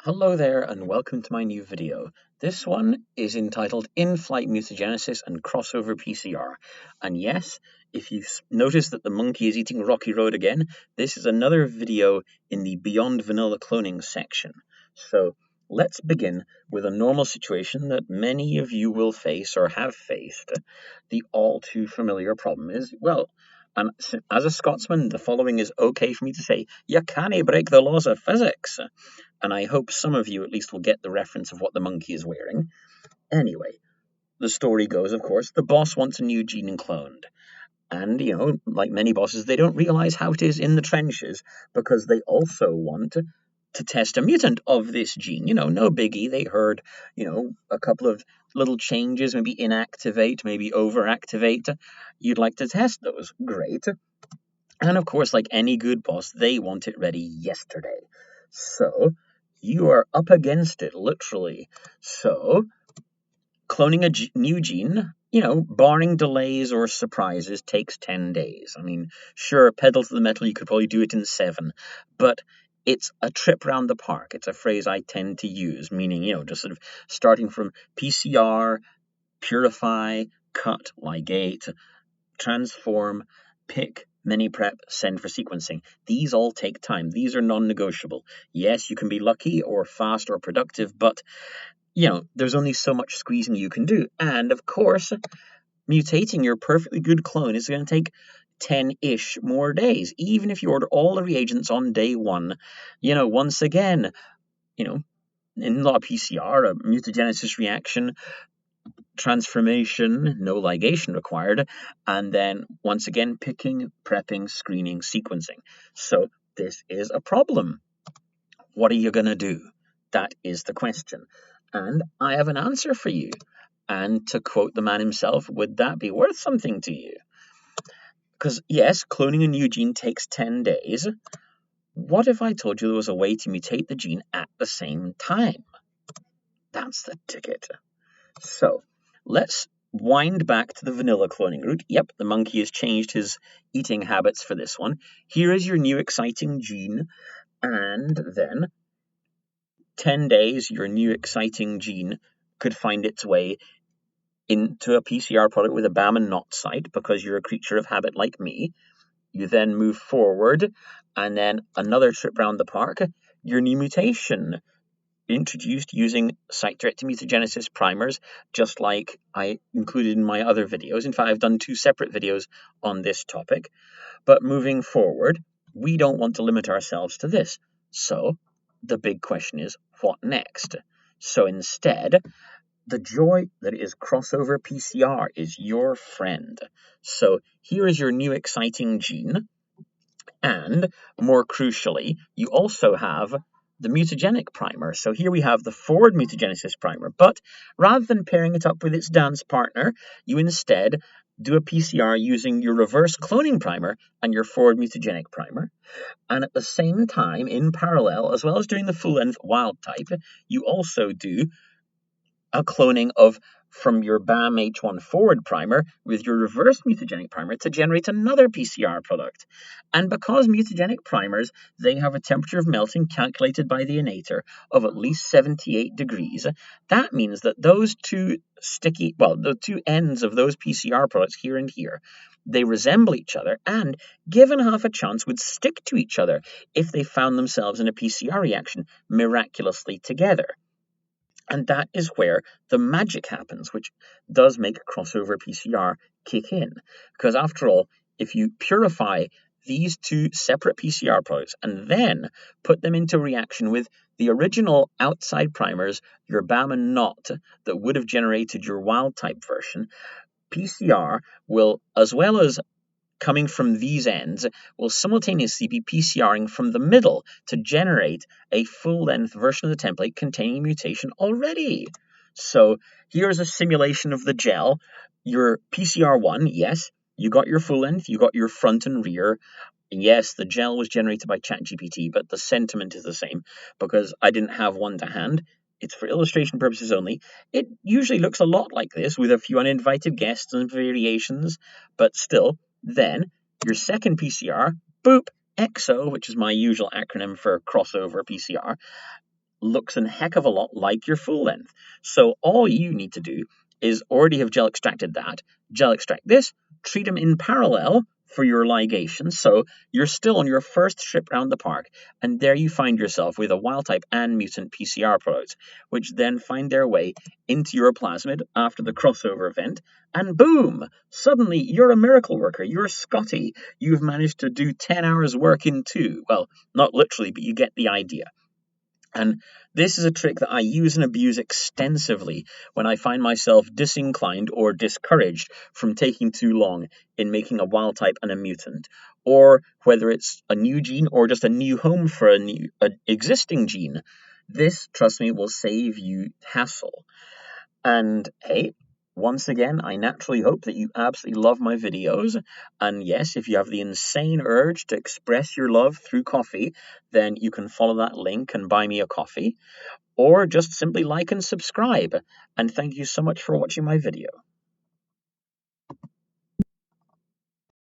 Hello there and welcome to my new video. This one is entitled In-Flight Mutagenesis and Crossover PCR. And yes, if you notice that the monkey is eating Rocky Road again, this is another video in the Beyond Vanilla Cloning section. So let's begin with a normal situation that many of you will face or have faced. The all too familiar problem is, well, and as a Scotsman, the following is okay for me to say, you can't break the laws of physics. And I hope some of you at least will get the reference of what the monkey is wearing. Anyway, the story goes, of course, the boss wants a new gene cloned. And, like many bosses, they don't realize how it is in the trenches because they also want to test a mutant of this gene. No biggie. They heard, a couple of little changes, maybe inactivate, maybe overactivate. You'd like to test those. Great. And of course, like any good boss, they want it ready yesterday. So you are up against it, literally. So cloning a new gene, barring delays or surprises, takes 10 days. I mean, sure, pedal to the metal, you could probably do it in 7, but it's a trip round the park. It's a phrase I tend to use, meaning, just sort of starting from PCR, purify, cut, ligate, transform, pick, mini-prep, send for sequencing. These all take time. These are non-negotiable. Yes, you can be lucky or fast or productive, but, there's only so much squeezing you can do. And, of course, mutating your perfectly good clone is going to take 10-ish more days, even if you order all the reagents on day 1. Once again, in not a PCR, a mutagenesis reaction, transformation, no ligation required, and then once again picking, prepping, screening, sequencing. So this is a problem. What are you going to do? That is the question. And I have an answer for you. And to quote the man himself, would that be worth something to you? Because yes, cloning a new gene takes 10 days. What if I told you there was a way to mutate the gene at the same time? That's the ticket. So let's wind back to the vanilla cloning route. Yep, the monkey has changed his eating habits for this one. Here is your new exciting gene, and then 10 days, your new exciting gene could find its way into a PCR product with a BAM and NOT site because you're a creature of habit like me. You then move forward, and then another trip round the park, your new mutation introduced using site-directed mutagenesis primers, just like I included in my other videos. In fact, I've done 2 separate videos on this topic. But moving forward, we don't want to limit ourselves to this. So the big question is, what next? So instead, the joy that is Crossover PCR is your friend. So here is your new exciting gene. And more crucially, you also have the mutagenic primer. So here we have the forward mutagenesis primer, but rather than pairing it up with its dance partner, you instead do a PCR using your reverse cloning primer and your forward mutagenic primer. And at the same time, in parallel, as well as doing the full-length wild type, you also do a cloning from your BAM H1 forward primer with your reverse mutagenic primer to generate another PCR product. And because mutagenic primers, they have a temperature of melting calculated by the innator of at least 78 degrees, that means that those two the two ends of those PCR products here and here, they resemble each other and, given half a chance, would stick to each other if they found themselves in a PCR reaction miraculously together. And that is where the magic happens, which does make Crossover PCR kick in. Because after all, if you purify these 2 separate PCR products and then put them into reaction with the original outside primers, your BAM and NOT, that would have generated your wild type version, PCR will, as well as coming from these ends, will simultaneously be PCRing from the middle to generate a full-length version of the template containing mutation already. So here's a simulation of the gel. Your PCR1, yes, you got your full-length, you got your front and rear. Yes, the gel was generated by ChatGPT, but the sentiment is the same because I didn't have one to hand. It's for illustration purposes only. It usually looks a lot like this with a few uninvited guests and variations, but still. Then, your second PCR, boop, EXO, which is my usual acronym for Crossover PCR, looks a heck of a lot like your full length. So all you need to do is already have gel extracted that, gel extract this, treat them in parallel for your ligation. So you're still on your first trip round the park, and there you find yourself with a wild type and mutant PCR products, which then find their way into your plasmid after the crossover event, and boom! Suddenly you're a miracle worker, you're Scotty. You've managed to do 10 hours work in 2. Well, not literally, but you get the idea. And this is a trick that I use and abuse extensively when I find myself disinclined or discouraged from taking too long in making a wild type and a mutant, or whether it's a new gene or just a new home for an existing gene. This, trust me, will save you hassle. And hey, once again, I naturally hope that you absolutely love my videos. And yes, if you have the insane urge to express your love through coffee, then you can follow that link and buy me a coffee, or just simply like and subscribe. And thank you so much for watching my video.